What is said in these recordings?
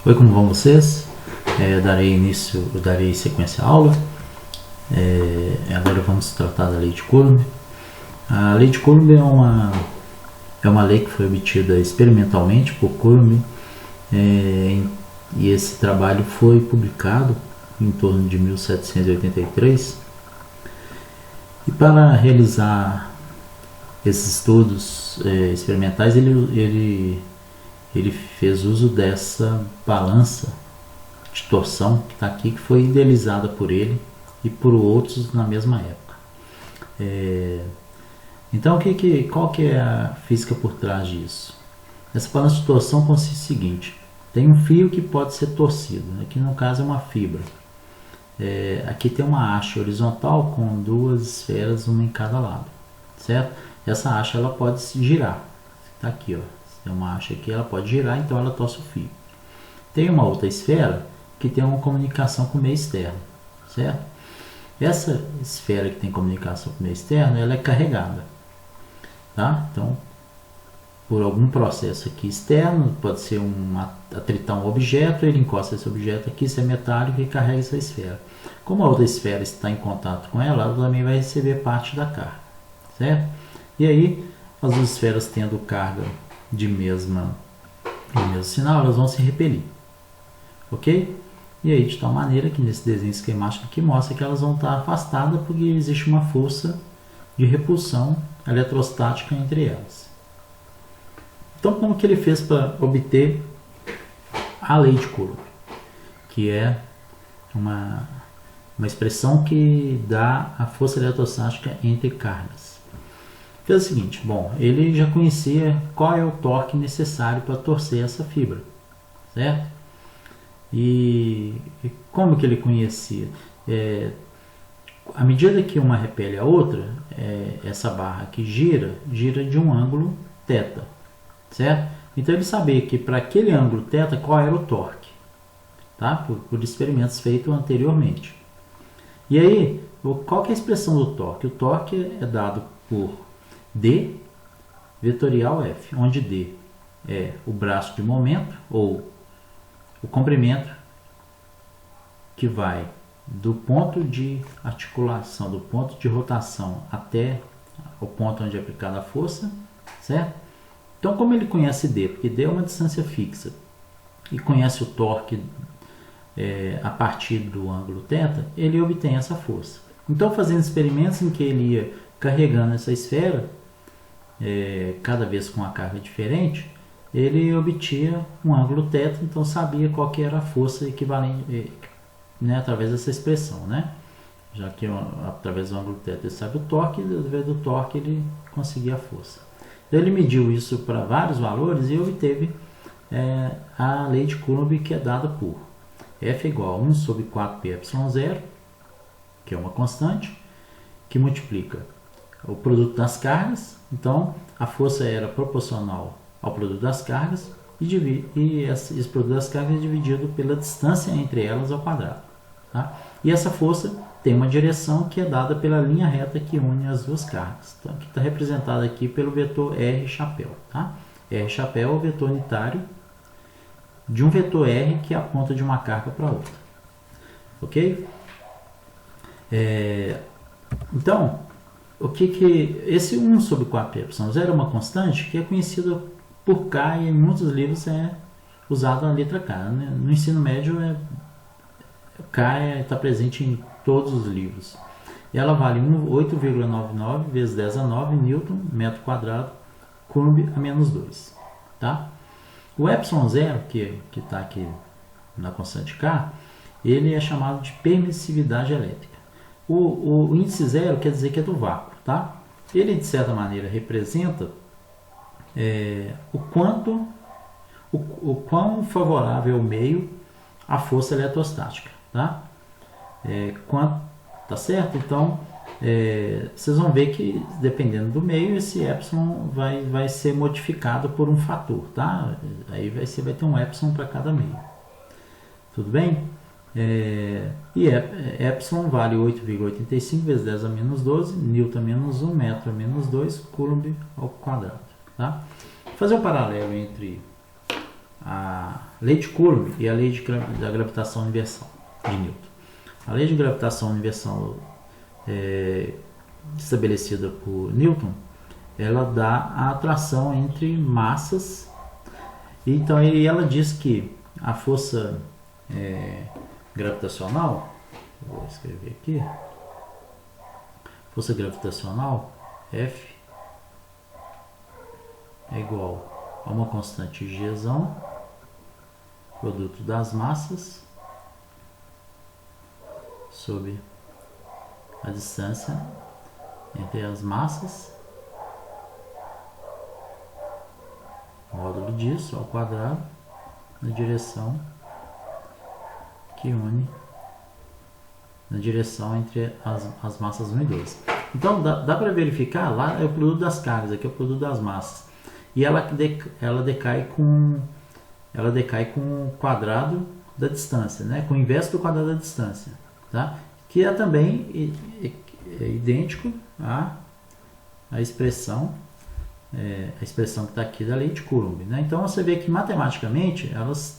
Oi, como vão vocês? Eu darei sequência à aula. Agora vamos tratar da lei de Coulomb. A lei de Coulomb é uma lei que foi obtida experimentalmente por Coulomb, e esse trabalho foi publicado em torno de 1783. E para realizar esses estudos experimentais, ele fez uso dessa balança de torção que está aqui, que foi idealizada por ele e por outros na mesma época. Então, qual que é a física por trás disso? Essa balança de torção consiste no seguinte: tem um fio que pode ser torcido, aqui no caso é uma fibra. Aqui tem uma haste horizontal com duas esferas, uma em cada lado, certo? Essa haste ela pode se girar, está aqui, ó. Tem uma haste aqui, ela pode girar, então ela torce o fio. Tem uma outra esfera que tem uma comunicação com o meio externo, certo? Essa esfera que tem comunicação com o meio externo, ela é carregada, tá? Então, por algum processo aqui externo, pode ser atritar um objeto, ele encosta esse objeto aqui, se é metálico, e carrega essa esfera. Como a outra esfera está em contato com ela, ela também vai receber parte da carga, certo? E aí, as duas esferas tendo carga de mesmo sinal, elas vão se repelir, ok? E aí, de tal maneira que nesse desenho esquemático aqui mostra que elas vão estar afastadas porque existe uma força de repulsão eletrostática entre elas. Então, como que ele fez para obter a lei de Coulomb? Que é uma expressão que dá a força eletrostática entre cargas. Fez o seguinte: bom, ele já conhecia qual é o torque necessário para torcer essa fibra, certo? E como que ele conhecia? À medida que uma repele a outra, essa barra aqui gira de um ângulo θ, certo? Então ele sabia que para aquele ângulo θ qual era o torque, tá? Por experimentos feitos anteriormente. E aí, qual que é a expressão do torque? O torque é dado por D vetorial F, onde D é o braço de momento ou o comprimento que vai do ponto de articulação, do ponto de rotação até o ponto onde é aplicada a força, certo? Então, como ele conhece D, porque D é uma distância fixa, e conhece o torque a partir do ângulo θ, ele obtém essa força. Então, fazendo experimentos em que ele ia carregando essa esfera, cada vez com uma carga diferente, ele obtinha um ângulo θ, então sabia qual que era a força equivalente, né, através dessa expressão, né? Já que através do ângulo θ ele sabe o torque, e através do torque ele conseguia a força. Então, ele mediu isso para vários valores e obteve a lei de Coulomb, que é dada por F igual a 1 sobre 4πε0, que é uma constante, que multiplica o produto das cargas. Então, a força era proporcional ao produto das cargas, e esse produto das cargas é dividido pela distância entre elas ao quadrado, tá? E essa força tem uma direção que é dada pela linha reta que une as duas cargas, tá? Que está representada aqui pelo vetor R chapéu, tá? R chapéu é o vetor unitário de um vetor R que aponta de uma carga para outra, ok? Então, esse 1 sobre 4πε0 é uma constante que é conhecida por K, e em muitos livros é usada a letra K, né? No ensino médio, K está presente em todos os livros. E ela vale 8,99 vezes 10 a 9 Newton, metro quadrado, Coulomb a menos 2. Tá? O ε0, que está aqui na constante K, ele é chamado de permissividade elétrica. O índice zero quer dizer que é do vácuo. Tá? Ele, de certa maneira, representa o quão favorável é o meio à força eletrostática, tá? Tá certo? Então, vocês vão ver que, dependendo do meio, esse epsilon vai ser modificado por um fator, tá? Aí você vai ter um epsilon para cada meio. Tudo bem? Epsilon vale 8,85 vezes 10 a menos 12, Newton a menos 1, metro a menos 2, Coulomb ao quadrado. Tá? Vou fazer um paralelo entre a Lei de Coulomb e a lei da gravitação universal de Newton. A lei de gravitação universal estabelecida por Newton, ela dá a atração entre massas. Então ela diz que a força gravitacional, vou escrever aqui, força gravitacional F é igual a uma constante G, produto das massas sobre a distância entre as massas, módulo disso ao quadrado, na direção que une na direção entre as massas 1 e 2. Então dá para verificar, lá é o produto das cargas, aqui é o produto das massas. E ela decai com o quadrado da distância, né? Com o inverso do quadrado da distância, tá? Que é também idêntico à expressão que está aqui da lei de Coulomb, né? Então você vê que matematicamente elas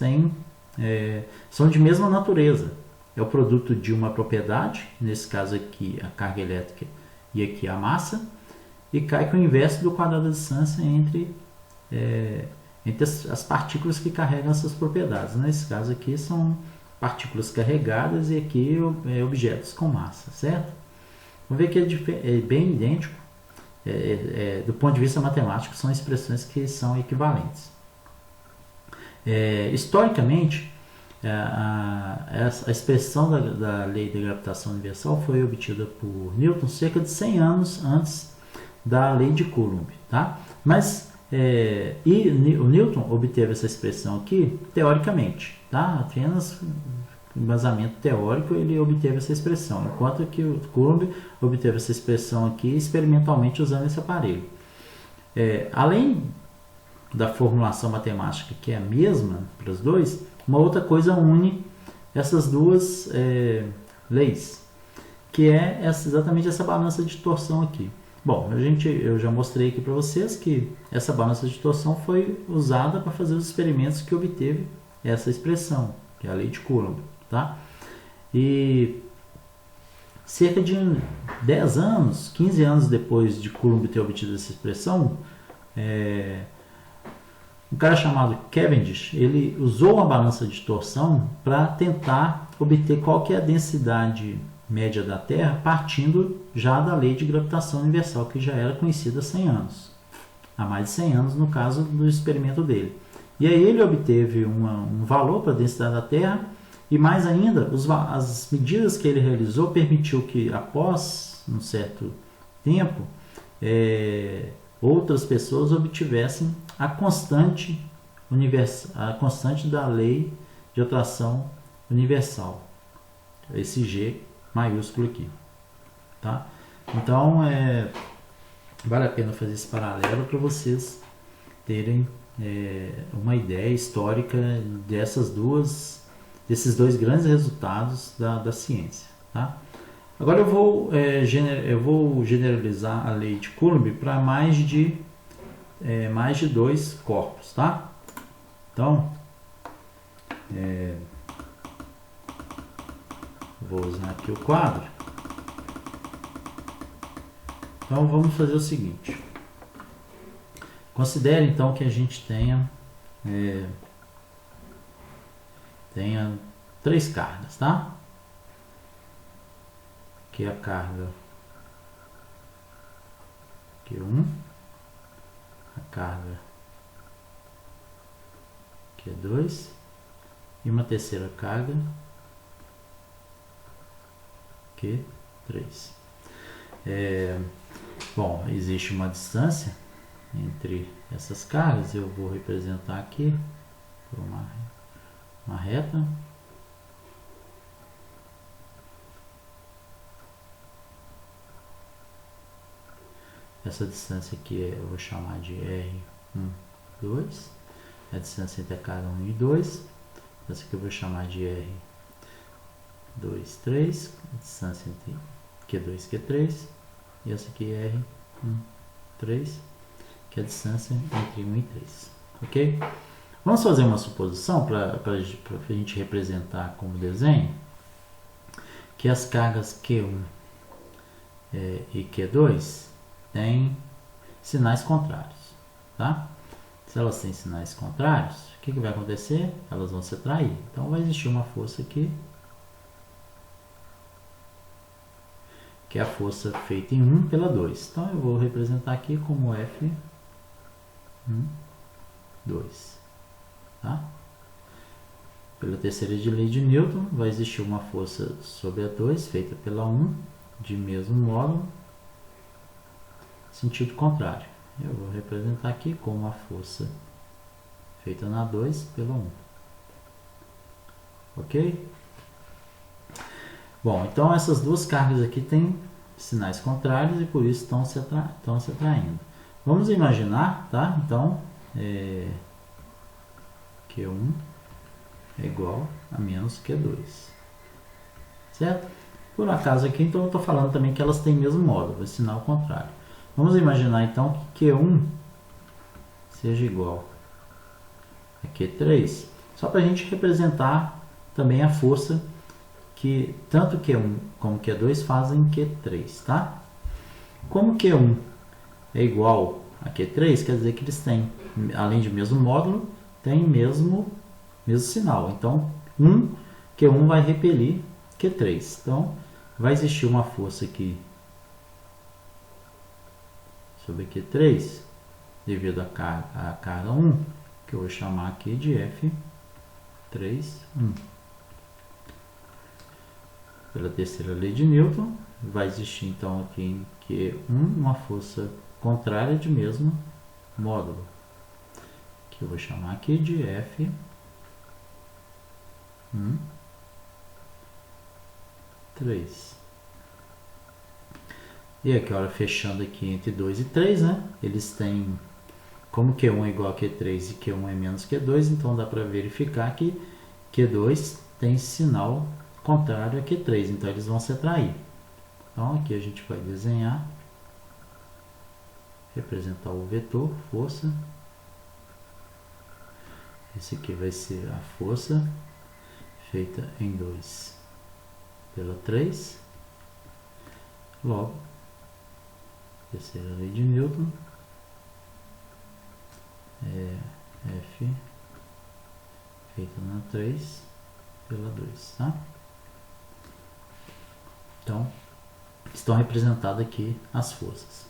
são de mesma natureza. É o produto de uma propriedade, nesse caso aqui a carga elétrica e aqui a massa, e cai com o inverso do quadrado da distância entre as partículas que carregam essas propriedades. Nesse caso aqui são partículas carregadas e aqui objetos com massa, certo? Vamos ver que é bem idêntico. Do ponto de vista matemático, são expressões que são equivalentes. Historicamente, a expressão da lei da gravitação universal foi obtida por Newton cerca de 100 anos antes da lei de Coulomb, tá? Mas o Newton obteve essa expressão aqui teoricamente, tá? Apenas embasamento teórico ele obteve essa expressão, enquanto que o Coulomb obteve essa expressão aqui experimentalmente usando esse aparelho. Além da formulação matemática, que é a mesma para os dois, uma outra coisa une essas duas leis, que é exatamente essa balança de torção aqui. Bom, eu já mostrei aqui para vocês que essa balança de torção foi usada para fazer os experimentos que obteve essa expressão, que é a lei de Coulomb, tá? E cerca de 10 anos, 15 anos depois de Coulomb ter obtido essa expressão, um cara chamado Cavendish, ele usou uma balança de torção para tentar obter qual que é a densidade média da Terra, partindo já da lei de gravitação universal, que já era conhecida há 100 anos. Há mais de 100 anos, no caso do experimento dele. E aí ele obteve um valor para a densidade da Terra, e mais ainda, as medidas que ele realizou permitiu que, após um certo tempo, outras pessoas obtivessem a constante da lei de atração universal, esse G maiúsculo aqui, tá? Então vale a pena fazer esse paralelo para vocês terem uma ideia histórica desses dois grandes resultados da ciência, tá? Agora eu vou generalizar a lei de Coulomb para mais de 2 corpos, tá? Então, vou usar aqui o quadro. Então vamos fazer o seguinte. Considere então que a gente tenha 3 cargas, tá? Que é a carga Q1, a carga Q2 e uma terceira carga Q3. Bom, existe uma distância entre essas cargas, eu vou representar aqui por uma reta. Essa distância aqui eu vou chamar de R1, 2. A distância entre a carga 1 e 2. Essa aqui eu vou chamar de R2, 3. A distância entre Q2 e Q3. E essa aqui é R1, 3. Que é a distância entre 1 e 3. Ok? Vamos fazer uma suposição para a gente representar como desenho, que as cargas Q1 e Q2 têm sinais contrários, tá? Se elas têm sinais contrários, o que vai acontecer? Elas vão se atrair. Então vai existir uma força aqui, que é a força feita em 1 pela 2. Então eu vou representar aqui como F1, 2. Tá? Pela terceira lei de Newton, vai existir uma força sobre a 2 feita pela 1 de mesmo módulo, sentido contrário. Eu vou representar aqui como a força feita na 2 pela 1. Ok? Bom, então essas duas cargas aqui têm sinais contrários e por isso estão se atraindo. Vamos imaginar, tá? Então, Q1 é igual a menos Q2. Certo? Por acaso aqui, então eu estou falando também que elas têm o mesmo módulo, sinal contrário. Vamos imaginar então que Q1 seja igual a Q3, só para a gente representar também a força que tanto Q1 como Q2 fazem Q3, tá? Como Q1 é igual a Q3, quer dizer que eles têm, além de mesmo módulo, tem mesmo sinal. Então, Q1 vai repelir Q3. Então, vai existir uma força aqui sobre Q3, devido à carga 1, que eu vou chamar aqui de F3, 1. Pela terceira lei de Newton, vai existir então aqui em Q1 uma força contrária de mesmo módulo, que eu vou chamar aqui de F1, 3. E aqui, olha, fechando aqui entre 2 e 3, né? Eles têm, como Q1 é igual a Q3 e Q1 é menos Q2, então dá para verificar que Q2 tem sinal contrário a Q3, então eles vão se atrair. Então aqui a gente vai desenhar, representar o vetor, força. Esse aqui vai ser a força feita em 2 pela 3. Logo, terceira lei de Newton é F feita na 3 pela 2, tá? Então, estão representadas aqui as forças.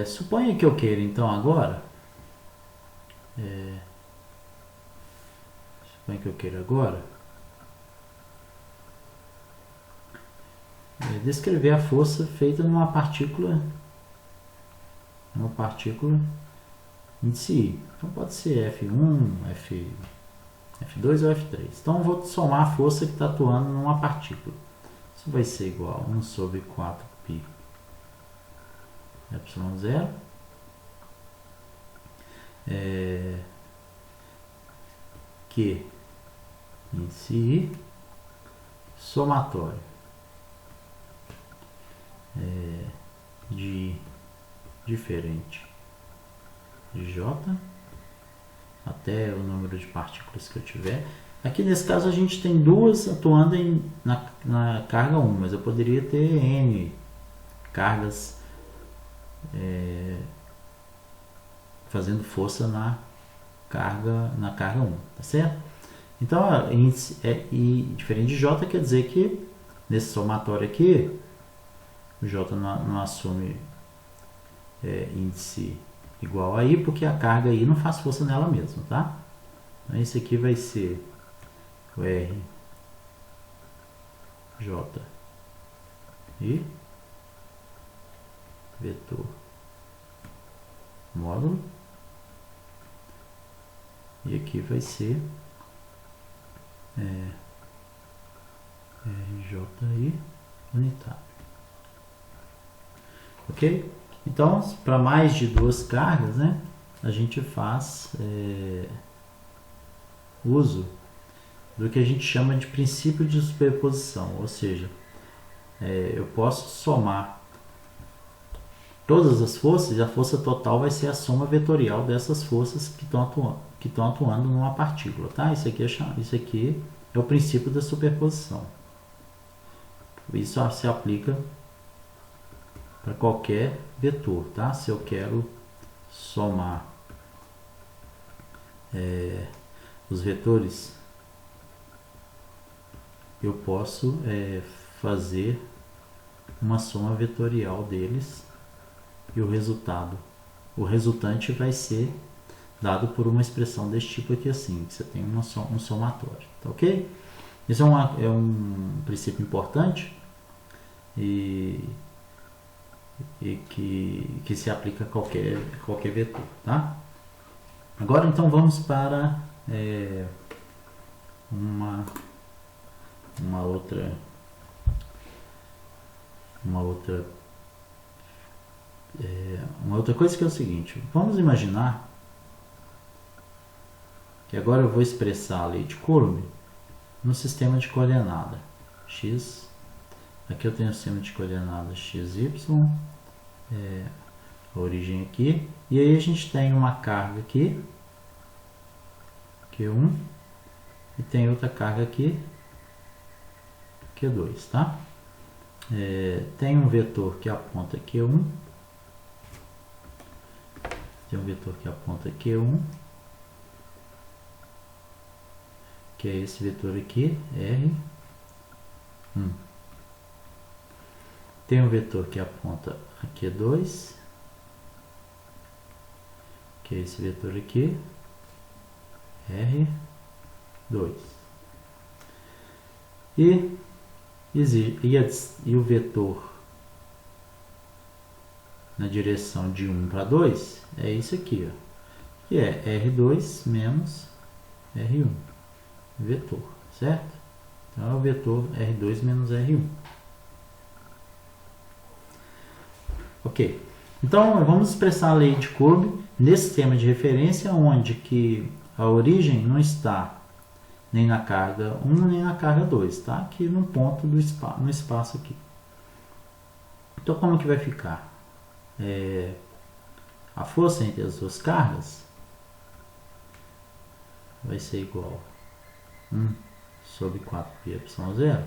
Suponha que eu queira, então, agora, descrever a força feita numa partícula índice I. Então pode ser F1, F2 ou F3. Então eu vou somar a força que está atuando numa partícula. Isso vai ser igual a 1 sobre 4π ε0 Q índice I somatório de diferente de J até o número de partículas que eu tiver. Aqui nesse caso a gente tem duas atuando na carga 1, mas eu poderia ter N cargas fazendo força na carga 1, tá certo? Então, índice I diferente de J quer dizer que nesse somatório aqui, o J não assume índice igual a I, porque a carga I não faz força nela mesma, tá? Então, esse aqui vai ser o R, J, I, vetor, módulo, e aqui vai ser RJI unitário. Ok? Então, para mais de duas cargas, né, a gente faz uso do que a gente chama de princípio de superposição, ou seja, eu posso somar todas as forças e a força total vai ser a soma vetorial dessas forças que estão atuando. que estão atuando numa partícula, tá? Isso aqui é o princípio da superposição. Isso se aplica para qualquer vetor, tá? Se eu quero somar os vetores, eu posso fazer uma soma vetorial deles e o resultante vai ser dado por uma expressão desse tipo aqui assim, que você tem um somatório, tá ok? Isso é um princípio importante e que se aplica a qualquer vetor, tá? Agora então vamos para uma outra coisa, que é o seguinte: vamos imaginar que agora eu vou expressar a lei de Coulomb no sistema de coordenada x. Aqui eu tenho o sistema de coordenadas x, y, a origem aqui, e aí a gente tem uma carga aqui, Q1, e tem outra carga aqui, Q2, tá? Tem um vetor que aponta Q1, tem um vetor que aponta Q1, que é esse vetor aqui, R1. Tem um vetor que aponta a Q2, que é esse vetor aqui, R2. E o vetor na direção de 1 para 2 é isso aqui, ó, que é R2 menos R1, vetor, certo? Então é o vetor R2 menos R1. Ok, então vamos expressar a lei de Coulomb nesse sistema de referência, onde que a origem não está nem na carga 1 nem na carga 2, tá? Aqui no ponto no espaço aqui. Então como que vai ficar? A força entre as duas cargas vai ser igual a 1 sobre 4πε0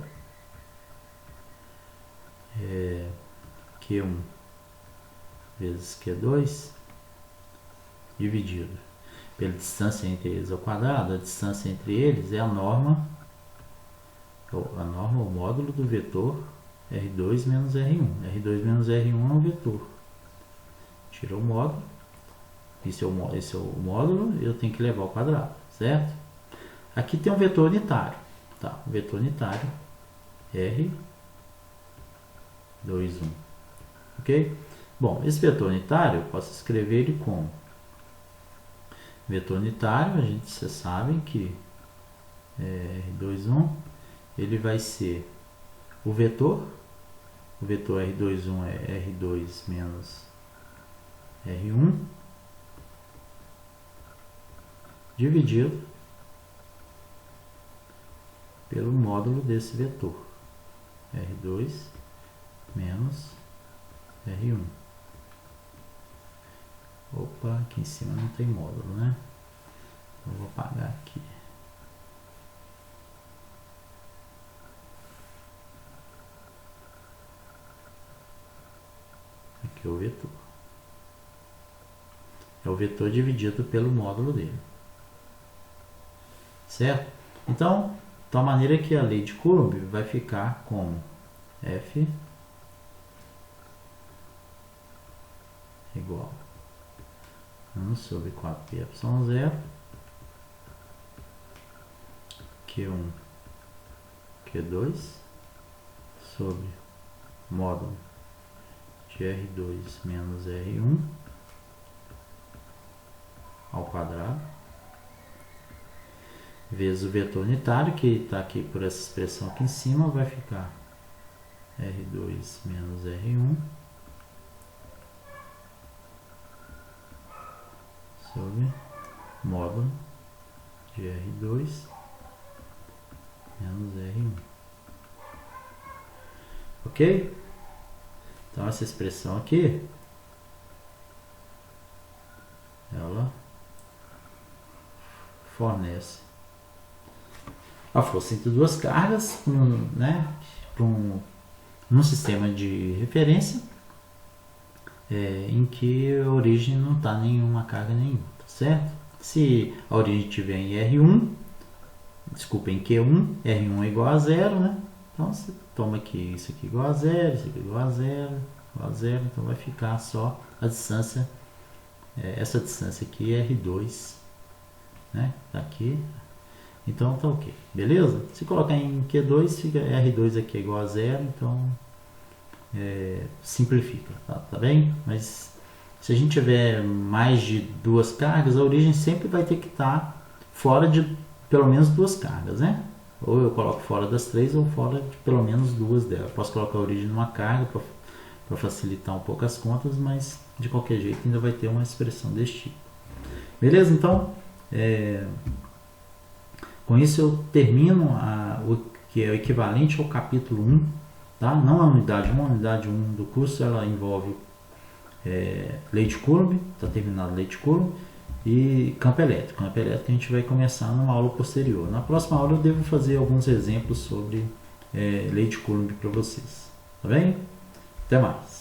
Q1 vezes Q2 dividido pela distância entre eles ao quadrado. A distância entre eles é a norma, o módulo do vetor R2 menos R1. R2 menos R1 é um vetor. Tirou o módulo, esse é o módulo, eu tenho que levar ao quadrado, certo? Aqui tem um vetor unitário, tá? O vetor unitário R2, 1, ok? Bom, esse vetor unitário eu posso escrever ele como vetor unitário. Vocês sabem que R2, 1, ele vai ser o vetor R2, 1 é R2 menos R1 dividido pelo módulo desse vetor R2 menos R1. Opa, aqui em cima não tem módulo, né? Eu vou apagar aqui. Aqui é o vetor. É o vetor dividido pelo módulo dele. Certo? Então, de tal maneira que a lei de Coulomb vai ficar como F igual a 1 sobre 4πε0 Q1 Q2 sobre módulo de R2 menos R1 ao quadrado, vezes o vetor unitário, que está aqui por essa expressão aqui em cima, vai ficar R2 menos R1 sobre módulo de R2 menos R1. Ok? Então essa expressão aqui, ela fornece a força entre duas cargas, né, num sistema de referência em que a origem não está nenhuma carga nenhuma, tá certo? Se a origem estiver em R1, desculpa, em Q1, R1 é igual a 0, né? Então você toma aqui, isso aqui igual a 0, isso aqui igual a 0, igual a 0, então vai ficar só a distância, essa distância aqui é R2, né? Tá aqui, então tá ok, beleza? Se colocar em Q2, fica R2 aqui é igual a 0, então simplifica, tá bem? Mas se a gente tiver mais de duas cargas, a origem sempre vai ter que estar fora de pelo menos duas cargas, né? Ou eu coloco fora das três ou fora de pelo menos duas delas. Posso colocar a origem numa carga para facilitar um pouco as contas, mas de qualquer jeito ainda vai ter uma expressão desse tipo. Beleza? Então, com isso eu termino o que é o equivalente ao capítulo 1, tá? Não a unidade 1, a unidade 1 do curso ela envolve lei de Coulomb, está terminado a lei de Coulomb, e campo elétrico. Campo elétrico a gente vai começar numa aula posterior. Na próxima aula eu devo fazer alguns exemplos sobre lei de Coulomb para vocês. Tá bem? Até mais!